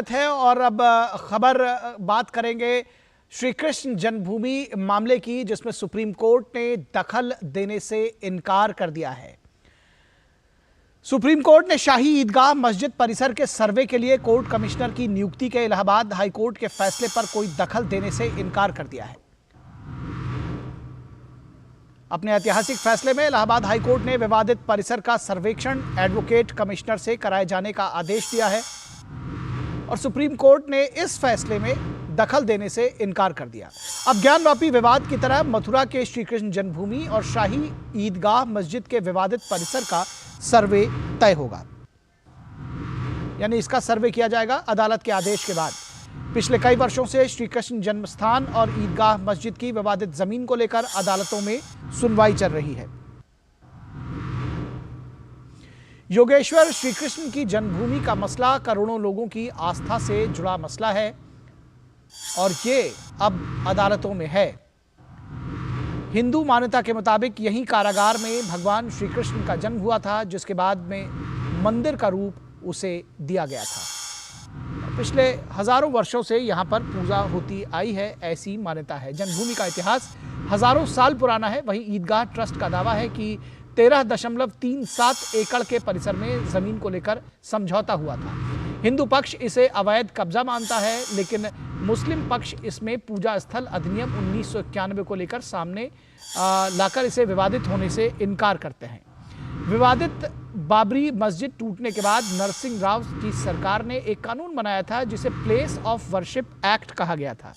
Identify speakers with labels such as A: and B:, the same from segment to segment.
A: है। और अब खबर बात करेंगे श्री कृष्ण जन्मभूमि मामले की, जिसमें सुप्रीम कोर्ट ने दखल देने से इनकार कर दिया है। सुप्रीम कोर्ट ने शाही ईदगाह मस्जिद परिसर के सर्वे के लिए कोर्ट कमिश्नर की नियुक्ति के इलाहाबाद हाईकोर्ट के फैसले पर कोई दखल देने से इनकार कर दिया है। अपने ऐतिहासिक फैसले में इलाहाबाद हाईकोर्ट ने विवादित परिसर का सर्वेक्षण एडवोकेट कमिश्नर से कराए जाने का आदेश दिया है और सुप्रीम कोर्ट ने इस फैसले में दखल देने से इनकार कर दिया। अब ज्ञानवापी विवाद की तरह मथुरा के श्री कृष्ण जन्मभूमि और शाही ईदगाह मस्जिद के विवादित परिसर का सर्वे तय होगा, यानी इसका सर्वे किया जाएगा अदालत के आदेश के बाद। पिछले कई वर्षों से श्री कृष्ण जन्मस्थान और ईदगाह मस्जिद की विवादित जमीन को लेकर अदालतों में सुनवाई चल रही है। योगेश्वर श्री कृष्ण की जन्मभूमि का मसला करोड़ों लोगों की आस्था से जुड़ा मसला है और ये अब अदालतों में है। हिंदू मान्यता के मुताबिक यही कारागार में भगवान श्री कृष्ण का जन्म हुआ था, जिसके बाद में मंदिर का रूप उसे दिया गया था। पिछले हजारों वर्षों से यहां पर पूजा होती आई है, ऐसी मान्यता है। जन्मभूमि का इतिहास हजारों साल पुराना है। वहीं ईदगाह ट्रस्ट का दावा है कि 13.37 एकड़ के परिसर में जमीन को लेकर समझौता हुआ था। हिंदू पक्ष इसे अवैध कब्जा मानता है, लेकिन मुस्लिम पक्ष इसमें पूजा स्थल अधिनियम 1991 को लेकर सामने लाकर इसे विवादित होने से इनकार करते हैं। विवादित बाबरी मस्जिद टूटने के बाद नरसिंह राव की सरकार ने एक कानून बनाया था जिसे प्लेस ऑफ वर्शिप एक्ट कहा गया था।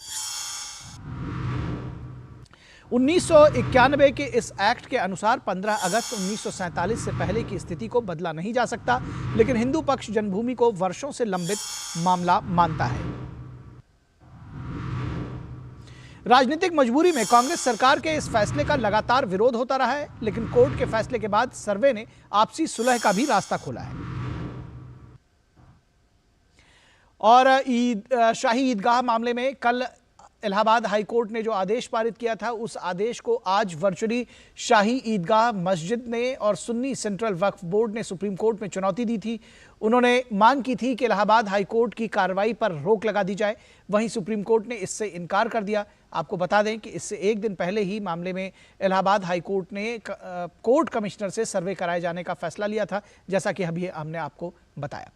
A: 1991 के इस एक्ट के अनुसार 15 अगस्त 1947 से पहले की स्थिति को बदला नहीं जा सकता, लेकिन हिंदू पक्ष जन्मभूमि को वर्षों से लंबित मामला मानता है। राजनीतिक मजबूरी में कांग्रेस सरकार के इस फैसले का लगातार विरोध होता रहा है, लेकिन कोर्ट के फैसले के बाद सर्वे ने आपसी सुलह का भी रास्ता खोला है और शाही ईदगाह मामले में कल इलाहाबाद हाईकोर्ट ने जो आदेश पारित किया था, उस आदेश को आज वर्चुअली शाही ईदगाह मस्जिद ने और सुन्नी सेंट्रल वक्फ बोर्ड ने सुप्रीम कोर्ट में चुनौती दी थी। उन्होंने मांग की थी कि इलाहाबाद हाईकोर्ट की कार्रवाई पर रोक लगा दी जाए। वहीं सुप्रीम कोर्ट ने इससे इनकार कर दिया। आपको बता दें कि इससे एक दिन पहले ही मामले में इलाहाबाद हाईकोर्ट ने कोर्ट कमिश्नर से सर्वे कराए जाने का फैसला लिया था, जैसा कि अभी हमने आपको बताया।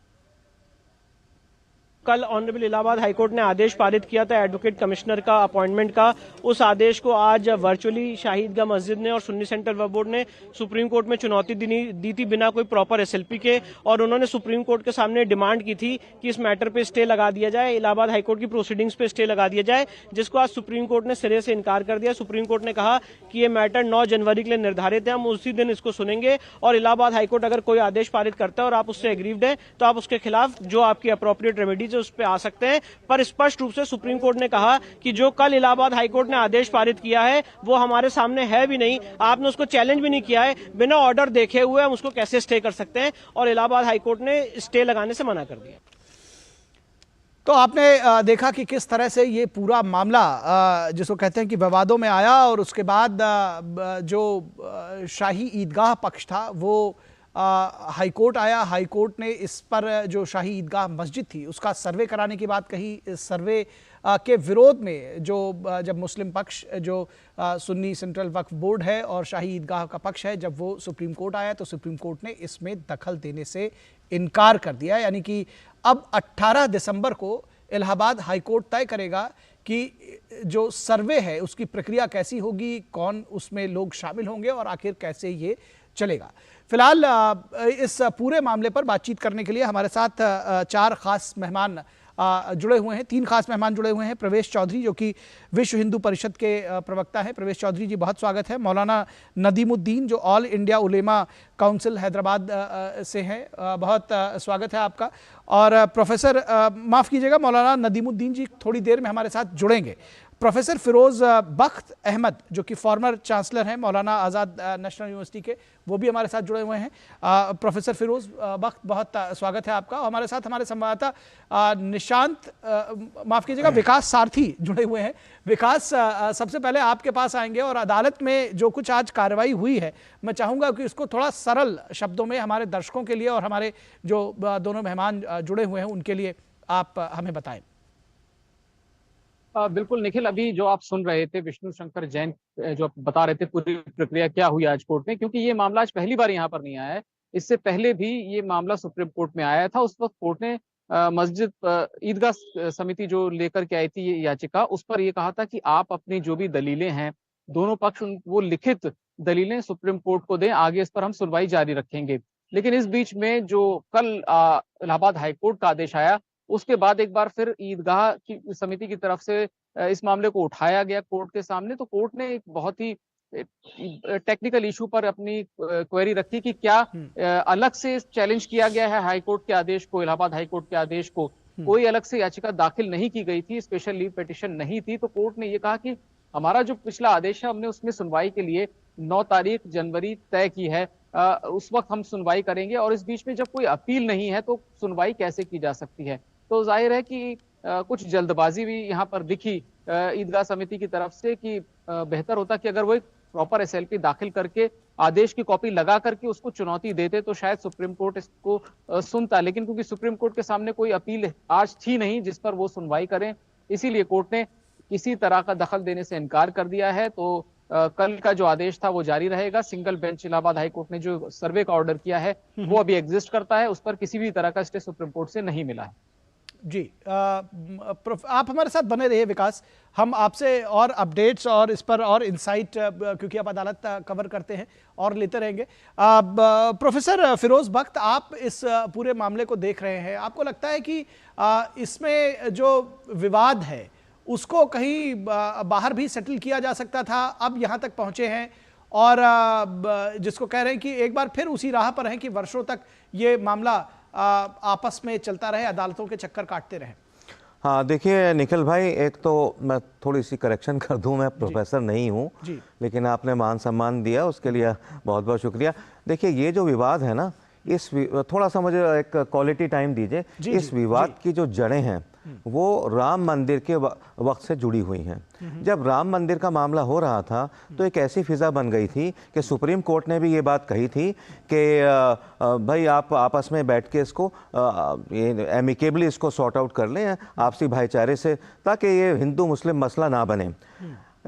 B: कल ऑनरेबल इलाहाबाद हाईकोर्ट ने आदेश पारित किया था एडवोकेट कमिश्नर का अपॉइंटमेंट का। उस आदेश को आज वर्चुअली शाही ईदगाह मस्जिद ने और सुन्नी सेंट्रल वक्फ बोर्ड ने सुप्रीम कोर्ट में चुनौती दी थी बिना कोई प्रॉपर एसएलपी के, और उन्होंने सुप्रीम कोर्ट के सामने डिमांड की थी कि इस मैटर पे स्टे लगा दिया जाए, इलाहाबाद हाईकोर्ट की प्रोसीडिंग्स पे स्टे लगा दिया जाए, जिसको आज सुप्रीम कोर्ट ने सिरे से इनकार कर दिया। सुप्रीम कोर्ट ने कहा कि ये मैटर 9 जनवरी के लिए निर्धारित है, हम उसी दिन इसको सुनेंगे और इलाहाबाद हाईकोर्ट अगर कोई आदेश पारित करता है और आप उससे एग्रीव्ड है तो आप उसके खिलाफ जो आपकी अप्रोप्रिएट रेमेडीज है उस पर आ सकते हैं। पर स्पष्ट रूप से सुप्रीम कोर्ट ने कहा कि जो कल इलाहाबाद हाईकोर्ट ने आदेश पारित किया है वो हमारे सामने है भी नहीं, आपने उसको चैलेंज भी नहीं किया है, बिना ऑर्डर देखे हुए हम उसको कैसे स्टे कर सकते हैं, और इलाहाबाद हाईकोर्ट ने स्टे लगाने से मना कर दिया।
A: तो आपने देखा कि किस तरह से ये पूरा मामला जिसको कहते हैं कि विवादों में आया और उसके बाद जो शाही ईदगाह पक्ष था वो हाईकोर्ट आया। हाईकोर्ट ने इस पर जो शाही ईदगाह मस्जिद थी उसका सर्वे कराने की बात कही। इस सर्वे के विरोध में जो जब मुस्लिम पक्ष जो सुन्नी सेंट्रल वक्फ बोर्ड है और शाही ईदगाह का पक्ष है, जब वो सुप्रीम कोर्ट आया तो सुप्रीम कोर्ट ने इसमें दखल देने से इनकार कर दिया। यानी कि अब 18 दिसंबर को इलाहाबाद हाईकोर्ट तय करेगा कि जो सर्वे है उसकी प्रक्रिया कैसी होगी, कौन उसमें लोग शामिल होंगे और आखिर कैसे ये चलेगा। फिलहाल इस पूरे मामले पर बातचीत करने के लिए हमारे साथ 4 खास मेहमान जुड़े हुए हैं, 3 खास मेहमान जुड़े हुए हैं। प्रवेश चौधरी जो कि विश्व हिंदू परिषद के प्रवक्ता हैं। प्रवेश चौधरी जी, बहुत स्वागत है। मौलाना नदीमुद्दीन जो ऑल इंडिया उलेमा काउंसिल हैदराबाद से हैं, बहुत स्वागत है आपका। और प्रोफेसर माफ़ कीजिएगा, मौलाना नदीमुद्दीन जी थोड़ी देर में हमारे साथ जुड़ेंगे। प्रोफेसर फिरोज़ बख्त अहमद जो कि फॉर्मर चांसलर हैं मौलाना आज़ाद नेशनल यूनिवर्सिटी के, वो भी हमारे साथ जुड़े हुए हैं। प्रोफेसर फिरोज़ बख्त, बहुत स्वागत है आपका। हमारे साथ हमारे संवाददाता निशांत माफ़ कीजिएगा विकास सारथी जुड़े हुए हैं। विकास, सबसे पहले आपके पास आएंगे और अदालत में जो कुछ आज कार्रवाई हुई है, मैं चाहूँगा कि उसको थोड़ा सरल शब्दों में हमारे दर्शकों के लिए और हमारे जो दोनों मेहमान जुड़े हुए हैं उनके लिए आप हमें बताएं।
C: बिल्कुल निखिल, अभी जो आप सुन रहे थे विष्णु शंकर जैन जो आप बता रहे थे पूरी प्रक्रिया क्या हुई आज कोर्ट में, क्योंकि ये मामला आज पहली बार यहाँ पर नहीं आया है। इससे पहले भी ये मामला सुप्रीम कोर्ट में आया था। उस वक्त कोर्ट ने मस्जिद ईदगाह समिति जो लेकर के आई थी ये याचिका, उस पर ये कहा था कि आप अपनी जो भी दलीलें हैं, दोनों पक्ष वो लिखित दलीलें सुप्रीम कोर्ट को दें, आगे इस पर हम सुनवाई जारी रखेंगे। लेकिन इस बीच में जो कल इलाहाबाद हाईकोर्ट का आदेश आया, उसके बाद एक बार फिर ईदगाह की समिति की तरफ से इस मामले को उठाया गया कोर्ट के सामने। तो कोर्ट ने एक बहुत ही टेक्निकल इशू पर अपनी क्वेरी रखी कि क्या अलग से चैलेंज किया गया है हाईकोर्ट के आदेश को, इलाहाबाद हाईकोर्ट के आदेश को। कोई अलग से याचिका दाखिल नहीं की गई थी, स्पेशल लीव पिटीशन नहीं थी। तो कोर्ट ने यह कहा कि हमारा जो पिछला आदेश है हमने उसमें सुनवाई के लिए 9 तारीख जनवरी तय की है, उस वक्त हम सुनवाई करेंगे। और इस बीच में जब कोई अपील नहीं है तो सुनवाई कैसे की जा सकती है। तो जाहिर है कि कुछ जल्दबाजी भी यहाँ पर दिखी ईदगाह समिति की तरफ से कि बेहतर होता कि अगर वो एक प्रॉपर एसएलपी दाखिल करके आदेश की कॉपी लगा करके उसको चुनौती देते तो शायद सुप्रीम कोर्ट इसको सुनता। लेकिन क्योंकि सुप्रीम कोर्ट के सामने कोई अपील आज थी नहीं जिस पर वो सुनवाई करें, इसीलिए कोर्ट ने किसी तरह का दखल देने से इनकार कर दिया है। तो कल का जो आदेश था वो जारी रहेगा। सिंगल बेंच इलाहाबाद हाईकोर्ट ने जो सर्वे का ऑर्डर किया है वो अभी एग्जिस्ट करता है, उस पर किसी भी तरह का स्टे सुप्रीम कोर्ट से नहीं मिला है।
A: जी, आप हमारे साथ बने रहिए विकास, हम आपसे और अपडेट्स और इस पर और इंसाइट, क्योंकि आप अदालत कवर करते हैं, और लेते रहेंगे। प्रोफेसर फिरोज बख्त, आप इस पूरे मामले को देख रहे हैं, आपको लगता है कि इसमें जो विवाद है उसको कहीं बाहर भी सेटल किया जा सकता था, अब यहाँ तक पहुँचे हैं और जिसको कह रहे हैं कि एक बार फिर उसी राह पर हैं कि वर्षों तक ये मामला आपस में चलता रहे, अदालतों के चक्कर काटते रहे?
D: हाँ देखिए निखिल भाई, एक तो मैं थोड़ी सी करेक्शन कर दूं, मैं प्रोफेसर नहीं हूं, लेकिन आपने मान सम्मान दिया उसके लिए बहुत बहुत शुक्रिया। देखिए ये जो विवाद है ना, इस थोड़ा सा मुझे एक क्वालिटी टाइम दीजिए। इस विवाद की जो जड़ें हैं वो राम मंदिर के वक्त से जुड़ी हुई हैं। जब राम मंदिर का मामला हो रहा था तो एक ऐसी फिजा बन गई थी कि सुप्रीम कोर्ट ने भी ये बात कही थी कि भाई आप आपस में बैठ के इसको एमिकेबली इसको सॉर्ट आउट कर लें आपसी भाईचारे से, ताकि ये हिंदू मुस्लिम मसला ना बने।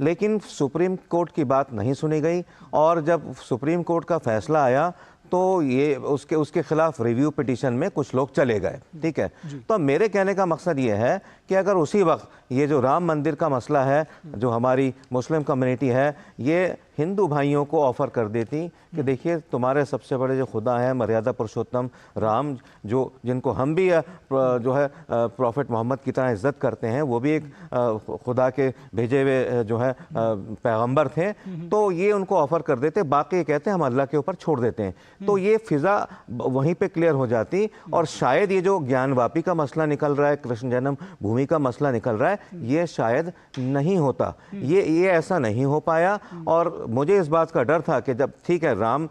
D: लेकिन सुप्रीम कोर्ट की बात नहीं सुनी गई और जब सुप्रीम कोर्ट का फैसला आया तो ये उसके खिलाफ रिव्यू पिटीशन में कुछ लोग चले गए। ठीक है, तो मेरे कहने का मकसद ये है कि अगर उसी वक्त ये जो राम मंदिर का मसला है, जो हमारी मुस्लिम कम्युनिटी है, ये हिंदू भाइयों को ऑफ़र कर देती कि देखिए तुम्हारे सबसे बड़े जो खुदा हैं मर्यादा पुरुषोत्तम राम, जो जिनको हम भी जो है प्रॉफिट मोहम्मद की तरह इज्जत करते हैं, वो भी एक खुदा के भेजे हुए जो है पैगंबर थे, तो ये उनको ऑफ़र कर देते, बाकी कहते हैं हम अल्लाह के ऊपर छोड़ देते हैं। तो ये फिज़ा वहीं पे क्लियर हो जाती और शायद ये जो ज्ञानवापी का मसला निकल रहा है, कृष्ण जन्म भूमि का मसला निकल रहा है, ये शायद नहीं होता, ये ऐसा नहीं हो पाया। और मुझे इस बात का डर था कि जब ठीक है राम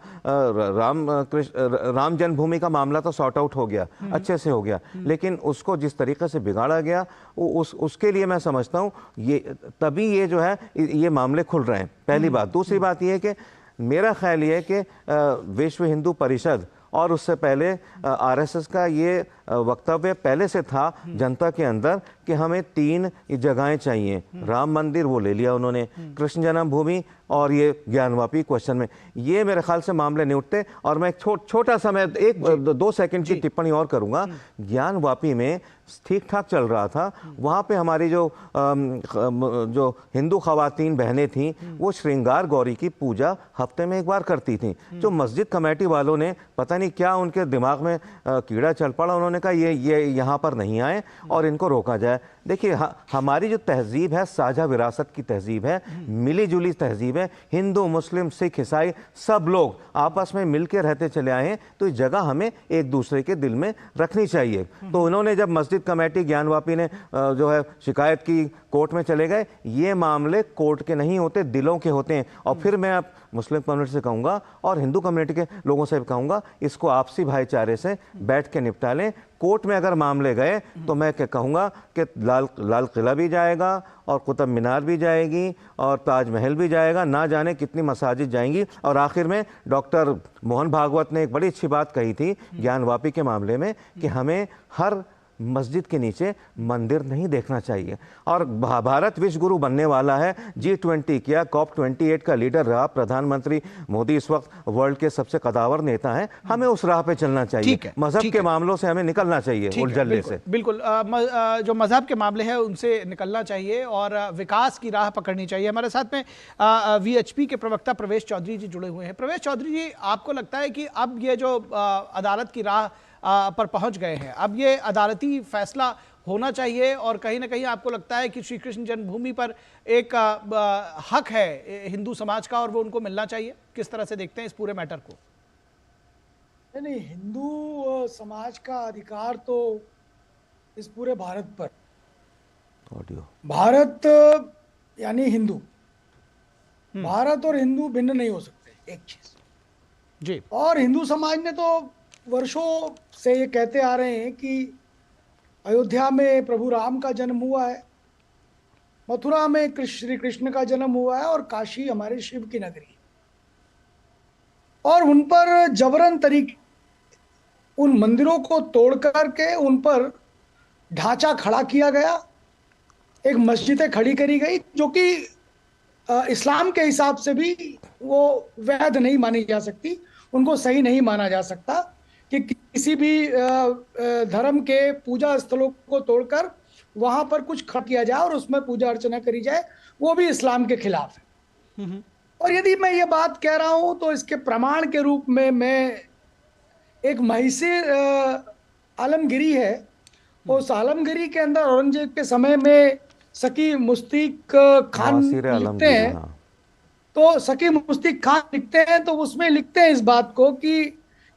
D: जन्मभूमि का मामला तो सॉर्ट आउट हो गया, अच्छे से हो गया, लेकिन उसको जिस तरीके से बिगाड़ा गया उसके लिए मैं समझता हूँ ये तभी ये जो है ये मामले खुल रहे हैं, पहली बात। दूसरी बात ये है कि मेरा ख्याल ये है कि विश्व हिंदू परिषद और उससे पहले आरएसएस का ये वक्तव्य पहले से था जनता के अंदर कि हमें 3 जगहें चाहिए, राम मंदिर वो ले लिया उन्होंने, कृष्ण जन्मभूमि और ये ज्ञानवापी क्वेश्चन में, ये मेरे ख्याल से मामले नहीं उठते। और मैं छोटा सा मैं 1-2 सेकंड की टिप्पणी और करूंगा। ज्ञानवापी में ठीक ठाक चल रहा था, वहाँ पे हमारी जो हिंदू खवातीन बहनें थीं वो श्रृंगार गौरी की पूजा हफ्ते में एक बार करती थीं। जो मस्जिद कमेटी वालों ने पता नहीं क्या उनके दिमाग में कीड़ा चल पड़ा, उन्होंने कहा ये यहाँ पर नहीं आए और इनको रोका जाए। देखिए हमारी जो तहजीब है साझा विरासत की तहजीब है, मिली जुली तहजीब है, हिंदू मुस्लिम सिख ईसाई सब लोग आपस में मिलकर रहते चले आए हैं, तो इस जगह हमें एक दूसरे के दिल में रखनी चाहिए। तो उन्होंने जब मस्जिद कमेटी ज्ञानवापी ने जो है शिकायत की, कोर्ट में चले गए, ये मामले कोर्ट के नहीं होते, दिलों के होते हैं। और फिर मैं अब मुस्लिम कम्युनिटी से कहूँगा और हिंदू कम्युनिटी के लोगों से भी कहूँगा, इसको आपसी भाईचारे से बैठ के निपटा लें। कोर्ट में अगर मामले गए तो मैं क्या कहूँगा कि लाल किला भी जाएगा और कुतुब मीनार भी जाएगी और ताजमहल भी जाएगा, ना जाने कितनी मसाजिद जाएंगी। और आखिर में डॉक्टर मोहन भागवत ने एक बड़ी अच्छी बात कही थी ज्ञानवापी के मामले में कि हमें हर मस्जिद के नीचे मंदिर नहीं देखना चाहिए। और भारत विश्व गुरु बनने वाला है, G20 किया, COP28 का लीडर रहा, प्रधानमंत्री मोदी इस वक्त वर्ल्ड के सबसे कदावर नेता हैं। हमें उस राह पे चलना चाहिए, मजहब के मामलों से हमें निकलना चाहिए, उलझलने से।
A: बिल्कुल, जो मजहब के मामले हैं उनसे निकलना चाहिए और विकास की राह पकड़नी चाहिए। हमारे साथ में VHP के प्रवक्ता प्रवेश चौधरी जी जुड़े हुए हैं। प्रवेश चौधरी जी, आपको लगता है कि अब ये जो अदालत की राह पर पहुंच गए हैं, अब ये अदालती फैसला होना चाहिए और कहीं ना कहीं आपको लगता है कि श्री कृष्ण जन्मभूमि पर एक हक है हिंदू समाज का और वो उनको मिलना चाहिए? किस तरह से देखते हैं इस पूरे मैटर को?
E: नहीं, हिंदू समाज का अधिकार तो इस पूरे भारत पर, भारत यानी हिंदू, भारत और हिंदू भिन्न नहीं हो सकते, एक चीज
A: जी। और
E: हिंदू समाज ने तो वर्षों से ये कहते आ रहे हैं कि अयोध्या में प्रभु राम का जन्म हुआ है, मथुरा में श्री कृष्ण का जन्म हुआ है और काशी हमारे शिव की नगरी है। और उन पर जबरन तरीके, उन मंदिरों को तोड़ करके उन पर ढांचा खड़ा किया गया, एक मस्जिदें खड़ी करी गई जो कि इस्लाम के हिसाब से भी वो वैध नहीं मानी जा सकती, उनको सही नहीं माना जा सकता कि किसी भी धर्म के पूजा स्थलों को तोड़कर वहां पर कुछ खड़ा किया जाए और उसमें पूजा अर्चना करी जाए, वो भी इस्लाम के खिलाफ है। और यदि मैं ये बात कह रहा हूं तो इसके प्रमाण के रूप में मैं एक महिषीर आलमगिरी है, उस आलमगिरी के अंदर औरंगजेब के समय में सकी मुस्तिक खान लिखते हैं, तो सकी मुस्तिक खान लिखते हैं तो उसमें लिखते हैं इस बात को कि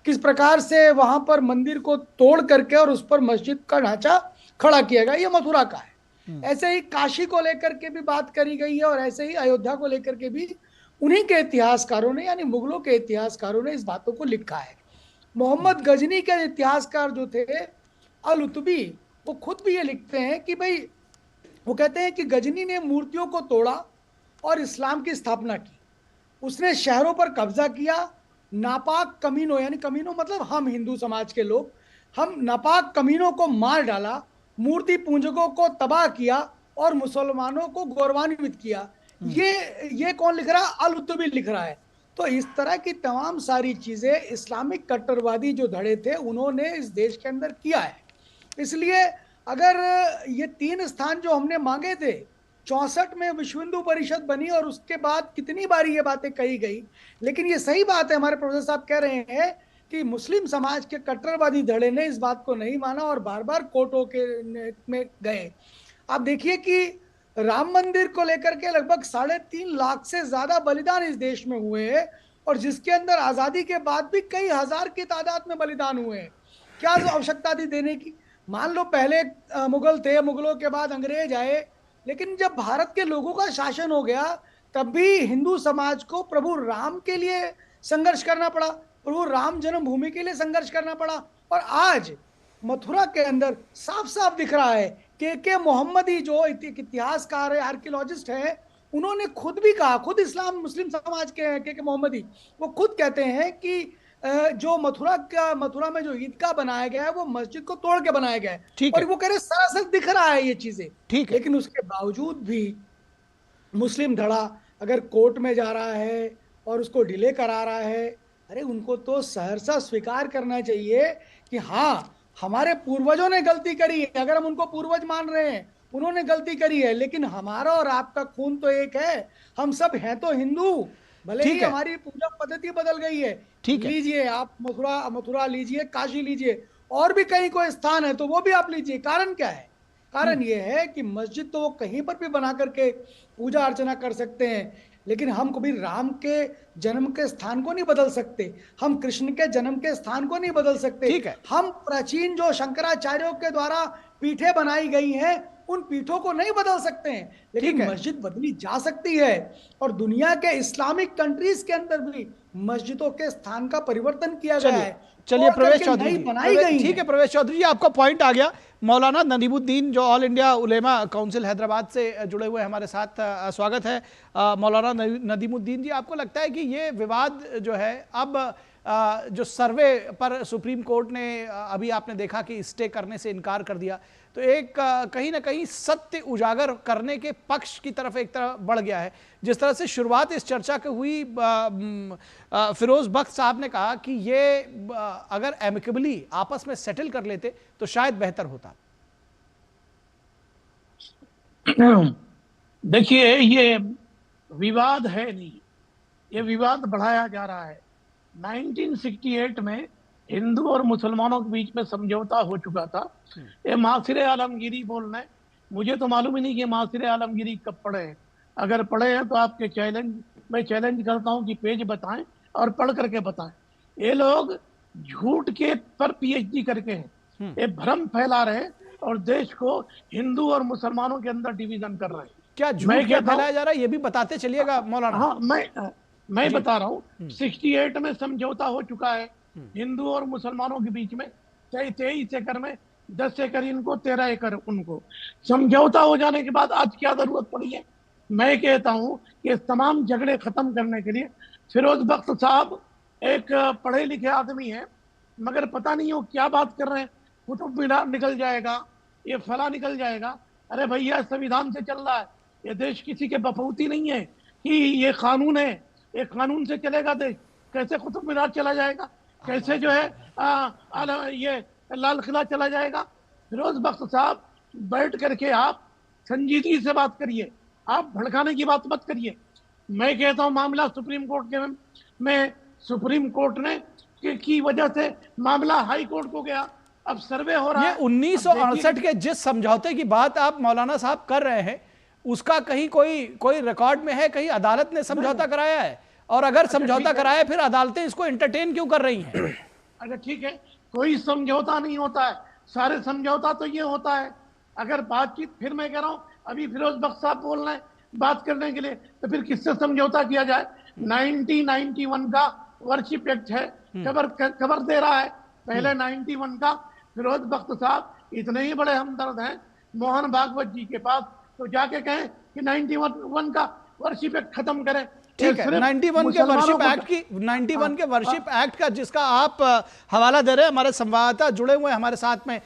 E: किस प्रकार से वहां पर मंदिर को तोड़ करके और उस पर मस्जिद का ढांचा खड़ा किया गया। ये मथुरा का है। ऐसे ही काशी को लेकर के भी बात करी गई है और ऐसे ही अयोध्या को लेकर के भी उन्हीं के इतिहासकारों ने, यानी मुगलों के इतिहासकारों ने इस बातों को लिखा है। मोहम्मद गजनी के इतिहासकार जो थे अल उतबी, वो खुद भी ये लिखते हैं कि भाई, वो कहते हैं कि गजनी ने मूर्तियों को तोड़ा और इस्लाम की स्थापना की, उसने शहरों पर कब्जा किया, नापाक कमीनों, यानी कमीनों मतलब हम हिंदू समाज के लोग, हम नापाक कमीनों को मार डाला, मूर्ति पूजकों को तबाह किया और मुसलमानों को गौरवान्वित किया। ये कौन लिख रहा है? अल उतबी लिख रहा है। तो इस तरह की तमाम सारी चीजें इस्लामिक कट्टरवादी जो धड़े थे उन्होंने इस देश के अंदर किया है। इसलिए अगर ये 3 स्थान जो हमने मांगे थे, 64 में विश्व हिंदू परिषद बनी और उसके बाद कितनी बारी ये बातें कही गई, लेकिन ये सही बात है, हमारे प्रोफेसर साहब कह रहे हैं कि मुस्लिम समाज के कट्टरवादी धड़े ने इस बात को नहीं माना और बार बार कोर्टों के में गए। आप देखिए कि राम मंदिर को लेकर के लगभग 3.5 लाख से ज्यादा बलिदान इस देश में हुए हैं और जिसके अंदर आजादी के बाद भी कई हजार की तादाद में बलिदान हुए हैं। क्या आवश्यकता थी देने की? मान लो पहले मुगल थे, मुगलों के बाद अंग्रेज आए, लेकिन जब भारत के लोगों का शासन हो गया तब भी हिंदू समाज को प्रभु राम के लिए संघर्ष करना पड़ा, प्रभु राम जन्मभूमि के लिए संघर्ष करना पड़ा। और आज मथुरा के अंदर साफ साफ दिख रहा है के मोहम्मदी जो इतिहासकार है, आर्कियोलॉजिस्ट है, उन्होंने खुद भी कहा, खुद इस्लाम मुस्लिम समाज के हैं के मोहम्मदी, वो खुद कहते हैं कि जो मथुरा में जो ईदगाह बनाया गया है वो मस्जिद को तोड़ के बनाया गया है। और वो कह रहे सरासर दिख रहा है ये चीजें, ठीक है, लेकिन उसके बावजूद भी मुस्लिम धड़ा अगर कोर्ट में जा रहा है और उसको डिले करा रहा है, अरे उनको तो सहर्षा स्वीकार करना चाहिए कि हाँ, हमारे पूर्वजों ने गलती करी है। अगर हम उनको पूर्वज मान रहे हैं, उन्होंने गलती करी है, लेकिन हमारा और आपका खून तो एक है, हम सब हैं तो हिंदू, भले ही हमारी पूजा पद्धति बदल गई है। लीजिए आप मथुरा लीजिए, काशी लीजिए, और भी कहीं कोई स्थान है तो वो भी आप लीजिए। कारण क्या है? कारण ये है कि मस्जिद तो वो कहीं पर भी बना करके पूजा अर्चना कर सकते हैं, लेकिन हम कभी राम के जन्म के स्थान को नहीं बदल सकते, हम कृष्ण के जन्म के स्थान को नहीं बदल सकते। हम प्राचीन जो शंकराचार्यों के द्वारा पीठें बनाई गई हैं उन पीठों को नहीं बदल सकते हैं, लेकिन मस्जिद बदली जा सकती है। और दुनिया के इस्लामिक कंट्रीज के अंदर भी मस्जिदों के स्थान का परिवर्तन किया गया है।
A: चलिए प्रवेश चौधरी बनाई गई, ठीक है प्रवेश चौधरी जी, आपका पॉइंट आ गया। मौलाना नदीमुद्दीन जो ऑल इंडिया उलेमा काउंसिल हैदराबाद से जुड़े हुए हमारे साथ, स्वागत है। मौलाना नदीमुद्दीन जी, आपको लगता है कि ये विवाद जो है अब जो सर्वे पर सुप्रीम कोर्ट ने अभी आपने देखा कि स्टे करने से इनकार कर दिया, तो एक कहीं ना कहीं सत्य उजागर करने के पक्ष की तरफ एक तरफ बढ़ गया है। जिस तरह से शुरुआत इस चर्चा की हुई, फिरोज बख्त साहब ने कहा कि ये अगर एमिकेबली आपस में सेटल कर लेते तो शायद बेहतर होता।
F: देखिए, ये विवाद है नहीं, ये विवाद बढ़ाया जा रहा है। 1968 में हिंदू और मुसलमानों के बीच में समझौता हो चुका था। ये मासिर आलमगीरी बोल रहे हैं, मुझे तो मालूम ही नहीं कि मासिर आलमगीरी कब पढ़े हैं। अगर पढ़े हैं तो आपके मैं चैलेंज करता हूं कि पेज बताएं और पढ़ करके बताएं। ये लोग झूठ के पर पीएचडी करके हैं, ये भ्रम फैला रहे हैं और देश को हिंदू और मुसलमानों के अंदर डिवीजन कर रहे हैं।
A: क्या झूठ क्या फैलाया जा रहा है, ये भी बताते चलिएगा मौलाना।
F: हाँ, मैं बता रहा हूँ, 68 में समझौता हो चुका है हिंदू और मुसलमानों के बीच में। 23 एकड़ में 10 एकड़ इनको, 13 एकड़ उनको। समझौता हो जाने के बाद आज क्या जरूरत पड़ी है? मैं कहता हूं कि तमाम झगड़े खत्म करने के लिए फिरोज बख्त साहब एक पढ़े लिखे आदमी है, मगर पता नहीं वो क्या बात कर रहे हैं। कुतुब मीनार निकल जाएगा, ये फला निकल जाएगा। अरे भैया, संविधान से चल रहा है ये देश, किसी के बपौती नहीं है कि ये कानून है, ये कानून से चलेगा देश। कैसे कुतुब मीनार चला जाएगा, कैसे जो है ये लाल किला चला जाएगा? फिरोज बख्त साहब, बैठ करके आप संजीदगी से बात करिए, आप भड़काने की बात मत करिए। मैं कहता हूं मामला सुप्रीम कोर्ट के में सुप्रीम कोर्ट ने की वजह से मामला हाई कोर्ट को गया, अब सर्वे हो रहा है।
A: 1968 के जिस समझौते की बात आप मौलाना साहब कर रहे हैं, उसका कहीं कोई रिकॉर्ड में है? कहीं अदालत ने समझौता कराया है? और अगर समझौता कराया, फिर अदालतें इसको एंटरटेन क्यों कर रही हैं?
F: अच्छा ठीक है, कोई समझौता नहीं होता है, सारे समझौता तो ये होता है अगर बातचीत। फिर मैं कह रहा हूं, अभी फिरोज बख्त साहब बोल रहे हैं बात करने के लिए, तो फिर किससे समझौता किया जाए? 1991 का वर्शिप एक्ट है, खबर दे रहा है पहले 91 का। फिरोज बख्त साहब इतने ही बड़े हमदर्द हैं मोहन भागवत जी के पास, तो जाके कहें कि 91 का वर्शिप एक्ट खत्म करें।
A: ठीक है, 91 के वर्शिप एक्ट की 91 के वर्शिप एक्ट का जिसका आप हवाला दे रहे हैं, हमारे संवाददाता जुड़े हुए हैं हमारे साथ में।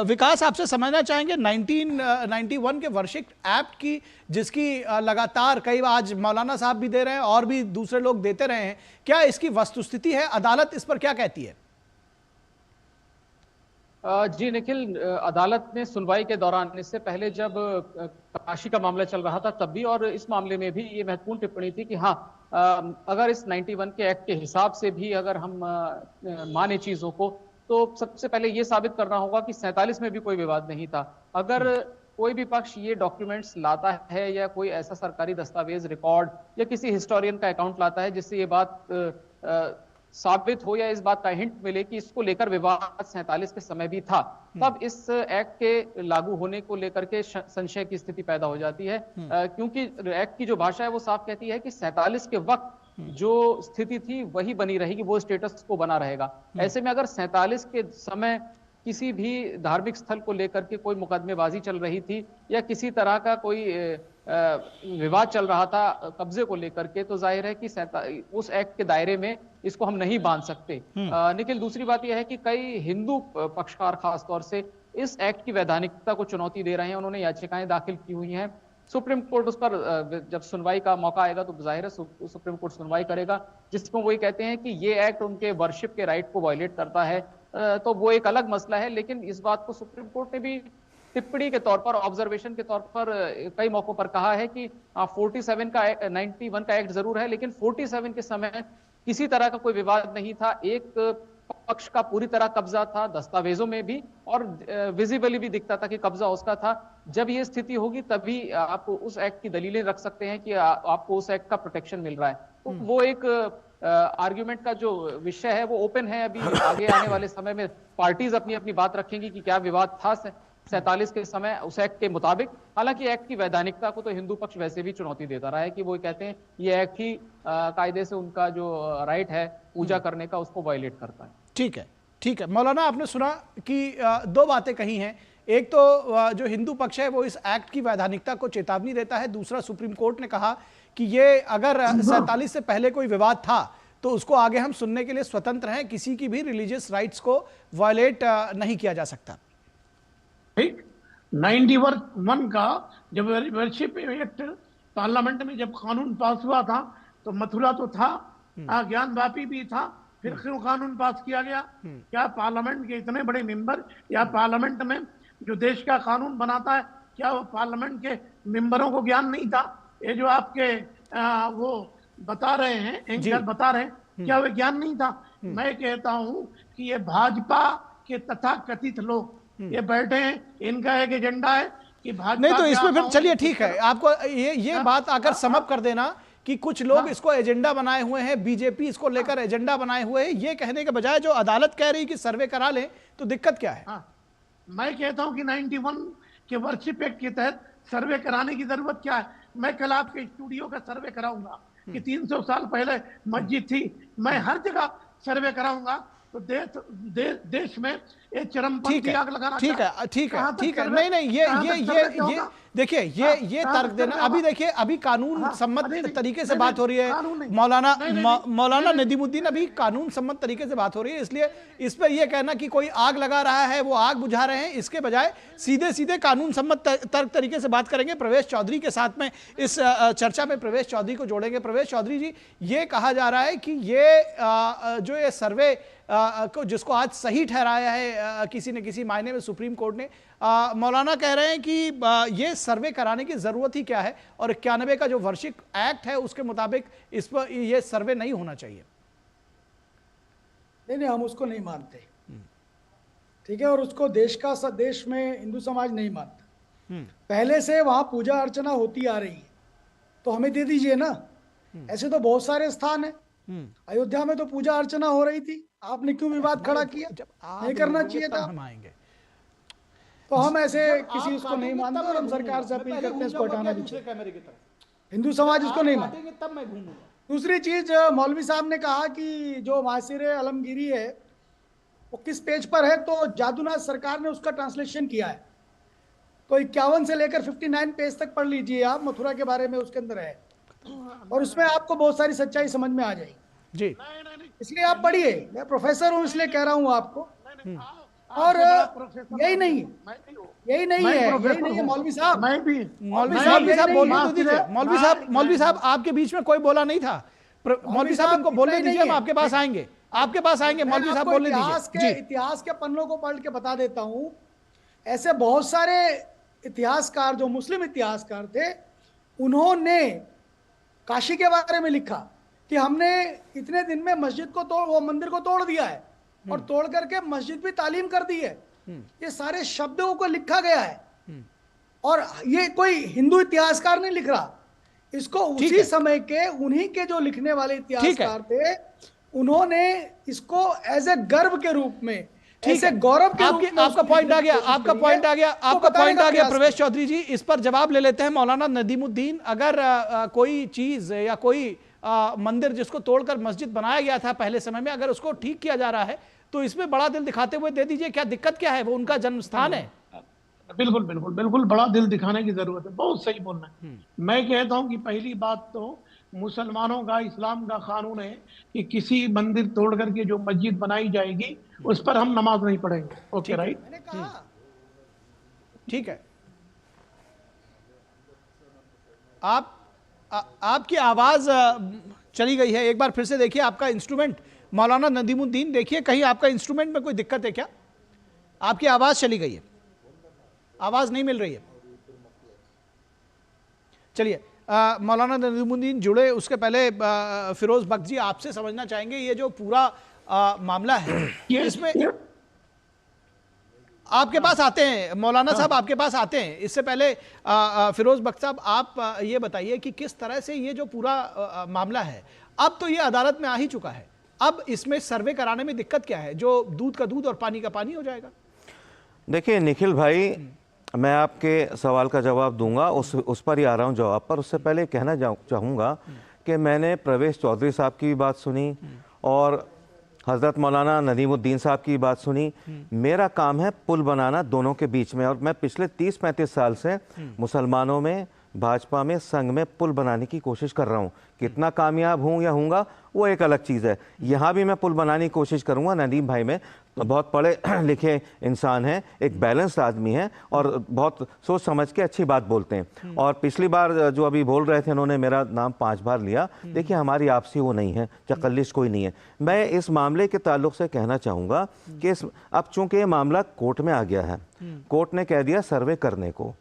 A: विकास, आपसे समझना चाहेंगे 1991 के वर्शिप एक्ट की, जिसकी लगातार कई बार आज मौलाना साहब भी दे रहे हैं और भी दूसरे लोग देते रहे हैं, क्या इसकी वस्तुस्थिति है? अदालत इस पर क्या कहती है?
C: जी निखिल, अदालत ने सुनवाई के दौरान, इससे पहले जब काशी का मामला चल रहा था तब भी और इस मामले में भी ये महत्वपूर्ण टिप्पणी थी कि हाँ, अगर इस 91 के एक्ट के हिसाब से भी अगर हम माने चीजों को, तो सबसे पहले ये साबित करना होगा कि 47 में भी कोई विवाद नहीं था। अगर कोई भी पक्ष ये डॉक्यूमेंट्स लाता है या कोई ऐसा सरकारी दस्तावेज, रिकॉर्ड या किसी हिस्टोरियन का अकाउंट लाता है जिससे ये बात साबित हो या इस बात का हिंट मिले कि इसको लेकर विवाद 47 के समय भी था, तब इस एक्ट के लागू होने को लेकर के संशय की स्थिति पैदा हो जाती है। क्योंकि एक्ट की जो भाषा है वो साफ कहती है कि 47 के वक्त जो स्थिति थी वही बनी रहेगी, वो स्टेटस को बना रहेगा। ऐसे में अगर 47 के समय किसी भी धार्मिक स्थल को लेकर के कोई मुकदमेबाजी चल रही थी या किसी तरह का कोई विवाद चल रहा था कब्जे को लेकर के, तो जाहिर है कि उस एक्ट के दायरे में इसको हम नहीं बांध सकते। निखिल, दूसरी बात यह है कि कई हिंदू पक्षकार खासतौर से इस एक्ट की वैधानिकता को चुनौती दे रहे हैं, उन्होंने याचिकाएं दाखिल की हुई हैं। सुप्रीम कोर्ट उस पर जब सुनवाई का मौका आएगा तो जाहिर है सुप्रीम कोर्ट सुनवाई करेगा, जिसमें वो ये कहते हैं कि ये एक्ट उनके वर्शिप के राइट को वायलेट करता है, तो वो एक अलग मसला है। लेकिन इस बात को सुप्रीम कोर्ट ने भी टिप्पणी के तौर पर, ऑब्जर्वेशन के तौर पर कई मौकों पर कहा है कि 47 का 91 का एक्ट जरूर है, लेकिन 47 के समय किसी तरह का कोई विवाद नहीं था। एक पक्ष का पूरी तरह कब्जा था, दस्तावेजों में भी और विजिबली भी दिखता था कि कब्जा उसका था। जब ये स्थिति होगी तभी आप उस एक्ट की दलीलें रख सकते हैं कि आपको उस एक्ट का प्रोटेक्शन मिल रहा है। तो वो एक आर्ग्यूमेंट का जो विषय है वो ओपन है। अभी आगे आने वाले समय में पार्टीज अपनी अपनी बात रखेंगी कि क्या विवाद था 47 के समय उस एक्ट के मुताबिक। हालांकि एक्ट की वैधानिकता को तो हिंदू पक्ष वैसे भी चुनौती देता रहा है कि वो कहते हैं ये एक्ट ही कायदे से उनका जो राइट है पूजा करने का, उसको वायलेट करता है।
A: ठीक है, ठीक है मौलाना, आपने सुना कि दो बातें कही हैं। एक तो जो हिंदू पक्ष है वो इस एक्ट की वैधानिकता को चेतावनी देता है, दूसरा सुप्रीम कोर्ट ने कहा कि ये अगर 47 से पहले कोई विवाद था तो उसको आगे हम सुनने के लिए स्वतंत्र हैं। किसी की भी रिलीजियस राइट्स को वायलेट नहीं किया जा सकता।
F: ठीक, 91 का जब वर्शिप एक्ट पार्लियामेंट में जब कानून पास हुआ था तो मथुरा तो था, ज्ञानवापी भी था, फिर क्यों कानून पास किया गया? क्या पार्लियामेंट के इतने बड़े मेंबर या पार्लियामेंट में जो देश का कानून बनाता है, क्या वो पार्लियामेंट के मेंबरों को ज्ञान नहीं था? ये जो आपके वो बता रहे हैं, एंकर बता रहे हैं, क्या वो ज्ञान नहीं था? मैं कहता हूं कि ये भाजपा के तथाकथित लोग ये बैठे हैं, इनका एक एजेंडा है कि भाजपा
A: नहीं तो इसमें फिर चलिए ठीक है, आपको ये बात आकर समअप कर देना कि कुछ लोग इसको एजेंडा बनाए हुए हैं, बीजेपी इसको लेकर एजेंडा बनाए हुए हैं, ये कहने के बजाय जो अदालत कह रही कि सर्वे करा लें, तो दिक्कत क्या है?
F: मैं कहता हूं कि 91 के वर्शिप एक्ट के तहत सर्वे कराने की जरूरत क्या है? मैं कल आपके स्टूडियो का सर्वे कराऊंगा कि 300 साल पहले मस्जिद थी, मैं हर जगह सर्वे कराऊंगा। तो देश में ये चरमपंथी आग लगाना
A: ठीक है नहीं ये देखिए ये तर्क देना, अभी देखिए अभी कानून सम्मत तरीके से बात हो रही है, मौलाना नदीमुद्दीन, अभी कानून सम्मत तरीके से बात हो रही है, इसलिए इस पर यह कहना कि कोई आग लगा रहा है वो आग बुझा रहे हैं, इसके बजाय सीधे सीधे कानून सम्मत तर्क तरीके से बात करेंगे। प्रवेश चौधरी के साथ में इस चर्चा में प्रवेश चौधरी को जोड़ेंगे। प्रवेश चौधरी जी, ये कहा जा रहा है कि ये जो ये सर्वे को जिसको आज सही ठहराया है किसी न किसी मायने में सुप्रीम कोर्ट ने, मौलाना कह रहे हैं कि ये सर्वे कराने की जरूरत ही क्या है, और 91 का जो वर्शिप एक्ट है उसके मुताबिक इस पर ये सर्वे नहीं होना चाहिए।
E: नहीं, हम उसको नहीं मानते, ठीक है, और उसको देश में हिंदू समाज नहीं मानता। पहले से वहां पूजा अर्चना होती आ रही है, तो हमें दे दीजिए ना। ऐसे तो बहुत सारे स्थान है, अयोध्या में तो पूजा अर्चना हो रही थी, आपने क्यों विवाद खड़ा किया? नहीं करना चाहिए था।
A: हम आएंगे
E: तो हम ऐसे किसी उसको नहीं मानते, और हम सरकार से अपील करते हैं इसको हटाना भी चाहिए। हिंदू समाज इसको नहीं मानते।
A: तब मैं घूमूंगा।
E: दूसरी चीज, मौलवी साहब ने कहा कि जो मासिर अलमगिरी है वो किस पेज पर है, तो जादूनाथ सरकार ने उसका ट्रांसलेशन किया है, तो 51 से लेकर 59 पेज तक पढ़ लीजिए आप, मथुरा के बारे में उसके अंदर है, और उसमें आपको बहुत सारी सच्चाई समझ में आ जाएगी
A: जी।
E: इसलिए आप पढ़िए, मैं प्रोफेसर हूं इसलिए कह रहा हूं आपको। और यही नहीं है मौलवी साहब,
A: मौलवी साहब आपके बीच में कोई बोला नहीं था। मौलवी साहब इनको बोलने दीजिए, हम आपके पास आएंगे मौलवी साहब बोलने दीजिए।
E: इतिहास के पन्नों को पढ़ के बता देता हूं, ऐसे बहुत सारे इतिहासकार जो मुस्लिम इतिहासकार थे, उन्होंने काशी के बारे में लिखा कि हमने इतने दिन में मस्जिद को वो मंदिर को तोड़ दिया है, और तोड़ करके मस्जिद भी तालीम कर दी है। ये सारे शब्दों को लिखा गया है, और ये कोई हिंदू इतिहासकार नहीं लिख रहा, इसको उसी समय के उन्हीं के जो लिखने वाले इतिहासकार थे, उन्होंने इसको एज ए गर्व के रूप में, ऐसे गौरव के रूप में।
A: आपका पॉइंट आ गया प्रवेश चौधरी जी, इस पर जवाब ले लेते हैं मौलाना नदीमुद्दीन। अगर कोई चीज या कोई मंदिर जिसको तोड़कर मस्जिद बनाया गया था पहले समय में, अगर उसको ठीक किया जा रहा है तो इसमें बड़ा दिल दिखाते हुए दे दीजिए, क्या दिक्कत क्या है? वो उनका जन्म स्थान है।
F: बिल्कुल बड़ा दिल दिखाने की जरूरत है, बहुत सही बोलना है। मैं कहता हूं कि पहली बात तो मुसलमानों का, इस्लाम का कानून है कि किसी मंदिर तोड़ करके जो मस्जिद बनाई जाएगी उस पर हम नमाज नहीं पढ़ेंगे। ओके, राइट,
E: मैंने कहा
A: ठीक है। आपकी आवाज चली गई है, एक बार फिर से देखिए आपका इंस्ट्रूमेंट। मौलाना नदीमुद्दीन, देखिए कहीं आपका इंस्ट्रूमेंट में कोई दिक्कत है क्या? आपकी आवाज चली गई है, आवाज नहीं मिल रही है। चलिए, मौलाना नदीमुद्दीन जुड़े, उसके पहले फिरोज बख्श जी आपसे समझना चाहेंगे ये जो पूरा मामला है, इसमें आपके पास आते हैं मौलाना साहब, आपके पास आते हैं। इससे पहले फिरोज बख्श साहब, आप ये बताइए कि किस तरह से ये जो पूरा मामला है, अब तो ये अदालत में आ ही चुका है, अब इसमें सर्वे कराने में दिक्कत क्या है, जो दूध का दूध और पानी का पानी हो जाएगा?
D: देखिए निखिल भाई, मैं आपके सवाल का जवाब दूंगा, उस पर ही आ रहा हूं जवाब पर। उससे पहले कहना चाहूँगा कि मैंने प्रवेश चौधरी साहब की भी बात सुनी और हज़रत मौलाना नदीमुद्दीन साहब की बात सुनी। मेरा काम है पुल बनाना दोनों के बीच में, और मैं पिछले 30-35 साल से मुसलमानों में, भाजपा में, संघ में पुल बनाने की कोशिश कर रहा हूँ कितना कामयाब हूँ या हूँगा वो एक अलग चीज़ है। यहाँ भी मैं पुल बनाने की कोशिश करूँगा। नदीम भाई में बहुत पढ़े लिखे इंसान हैं, एक बैलेंस्ड आदमी है और बहुत सोच समझ के अच्छी बात बोलते हैं। और पिछली बार जो अभी बोल रहे थे, उन्होंने मेरा नाम 5 बार लिया। देखिए, हमारी आपसी वो नहीं है, चकल्लिश कोई नहीं है। मैं इस मामले के ताल्लुक से कहना चाहूँगा कि अब चूंकि ये मामला कोर्ट में आ गया है, कोर्ट ने कह दिया सर्वे करने को,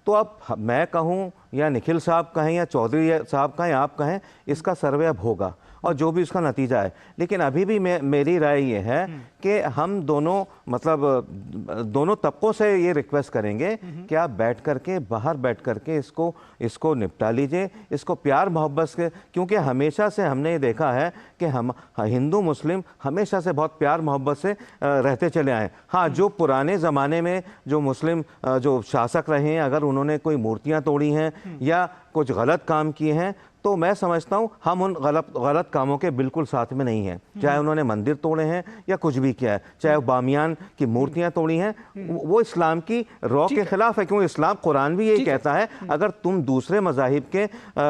D: तो अब मैं कहूँ या निखिल साहब कहें या चौधरी साहब कहें, आप कहें, इसका सर्वे अब होगा और जो भी उसका नतीजा है। लेकिन अभी भी मेरी राय ये है कि हम दोनों दोनों तबकों से ये रिक्वेस्ट करेंगे कि आप बैठ करके, बाहर बैठ करके इसको निपटा लीजिए, इसको प्यार मोहब्बत से, क्योंकि हमेशा से हमने ये देखा है कि हम हिंदू मुस्लिम हमेशा से बहुत प्यार मोहब्बत से रहते चले आए। हाँ, जो पुराने ज़माने में जो मुस्लिम जो शासक रहे हैं, अगर उन्होंने कोई मूर्तियाँ तोड़ी हैं या कुछ गलत काम किए हैं, तो मैं समझता हूं हम उन गलत कामों के बिल्कुल साथ में नहीं हैं। चाहे उन्होंने मंदिर तोड़े हैं या कुछ भी किया है, चाहे वो बामियान की मूर्तियां तोड़ी हैं, वो इस्लाम की रॉ के खिलाफ है। क्योंकि इस्लाम, कुरान भी यही कहता है, अगर तुम दूसरे मज़ाहिब के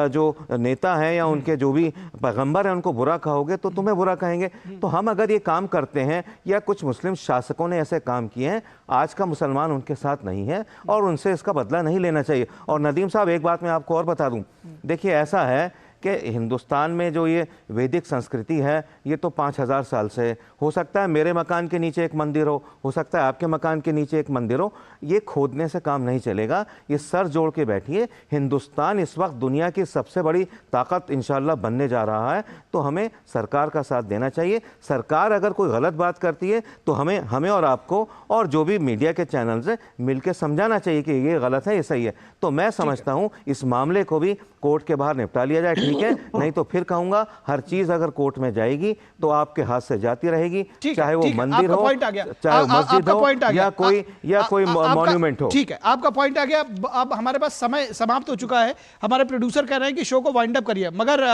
D: जो नेता हैं या उनके जो भी पैगंबर हैं उनको बुरा कहोगे तो तुम्हें बुरा कहेंगे। तो हम अगर ये काम करते हैं या कुछ मुस्लिम शासकों ने ऐसे काम किए हैं, आज का मुसलमान उनके साथ नहीं है और उनसे इसका बदला नहीं लेना चाहिए। और नदीम साहब, एक बात मैं आपको और बता दूं, देखिए ऐसा है कि हिंदुस्तान में जो ये वैदिक संस्कृति है, ये तो 5000 साल से, हो सकता है मेरे मकान के नीचे एक मंदिर हो सकता है आपके मकान के नीचे एक मंदिर हो, ये खोदने से काम नहीं चलेगा। ये सर जोड़ के बैठिए। हिंदुस्तान इस वक्त दुनिया की सबसे बड़ी ताकत इंशाल्लाह बनने जा रहा है, तो हमें सरकार का साथ देना चाहिए। सरकार अगर कोई गलत बात करती है तो हमें और आपको और जो भी मीडिया के चैनल्स हैं मिलकर समझाना चाहिए कि ये गलत है, ये सही है। तो मैं समझता हूँ इस मामले को भी कोर्ट के बाहर निपटा लिया जाए, ठीक है? नहीं तो फिर कहूंगा हर चीज अगर कोर्ट में जाएगी तो आपके हाथ से जाती रहेगी, चाहे वो मंदिर हो, चाहे वो मस्जिद हो या कोई मॉन्यूमेंट हो।
A: ठीक है, आपका पॉइंट आ गया। अब हमारे पास समय समाप्त हो चुका है। हमारे प्रोड्यूसर कह रहे हैं कि शो को वाइंड अप करिए, मगर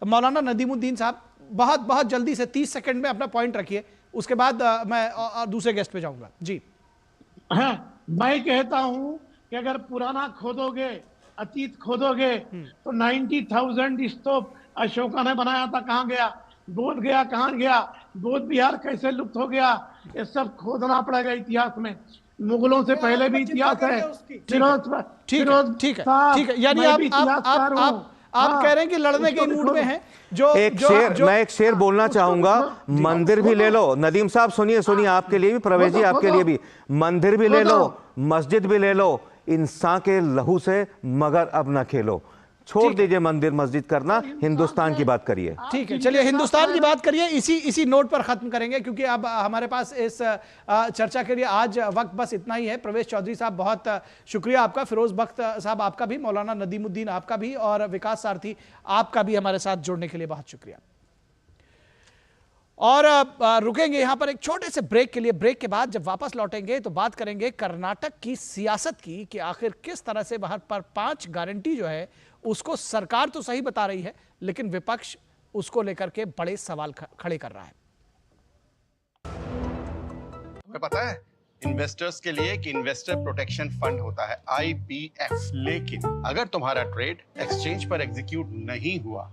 A: मौलाना नदीमुद्दीन साहब बहुत जल्दी से 30 सेकंड में अपना पॉइंट रखिए, उसके बाद मैं दूसरे गेस्ट पे जाऊंगा। जी
F: हाँ, मैं कहता हूं कि अगर पुराना खोदोगे, अतीत खोदोगे, तो 90,000 स्तूप अशोका ने बनाया था, कहाँ गया? बोध गया, कहाँ गया? बोध बिहार कैसे लुप्त हो गया? ये सब खोदना पड़ेगा इतिहास में। मुगलों से पहले भी इतिहास है।
A: ठीक है, यानी आप कह रहे हैं कि लड़ने के मूड में हैं।
D: मैं एक शेर बोलना चाहूंगा। मंदिर भी ले लो, नदीम साहब सुनिए, आपके लिए भी, प्रवेश जी आपके लिए भी, मंदिर भी ले लो, मस्जिद भी ले लो, इंसान के लहू से मगर अब ना खेलो। छोड़ दीजिए मंदिर मस्जिद करना, हिंदुस्तान की बात करिए।
A: ठीक है, चलिए हिंदुस्तान की बात करिए। इसी नोट पर खत्म करेंगे, क्योंकि अब हमारे पास इस चर्चा के लिए आज वक्त बस इतना ही है। प्रवेश चौधरी साहब, बहुत शुक्रिया आपका। फिरोज बख्त साहब आपका भी, मौलाना नदीमुद्दीन आपका भी, और विकास सारथी आपका भी हमारे साथ जुड़ने के लिए बहुत शुक्रिया। और रुकेंगे यहां पर एक छोटे से ब्रेक के लिए। ब्रेक के बाद जब वापस लौटेंगे तो बात करेंगे कर्नाटक की सियासत की, कि आखिर किस तरह से वहां पर 5 गारंटी जो है उसको सरकार तो सही बता रही है, लेकिन विपक्ष उसको लेकर के बड़े सवाल खड़े कर रहा है।
G: तुम्हें पता है, इन्वेस्टर्स के लिए एक इन्वेस्टर प्रोटेक्शन फंड होता है, IPF। लेकिन अगर तुम्हारा ट्रेड एक्सचेंज पर एग्जीक्यूट नहीं हुआ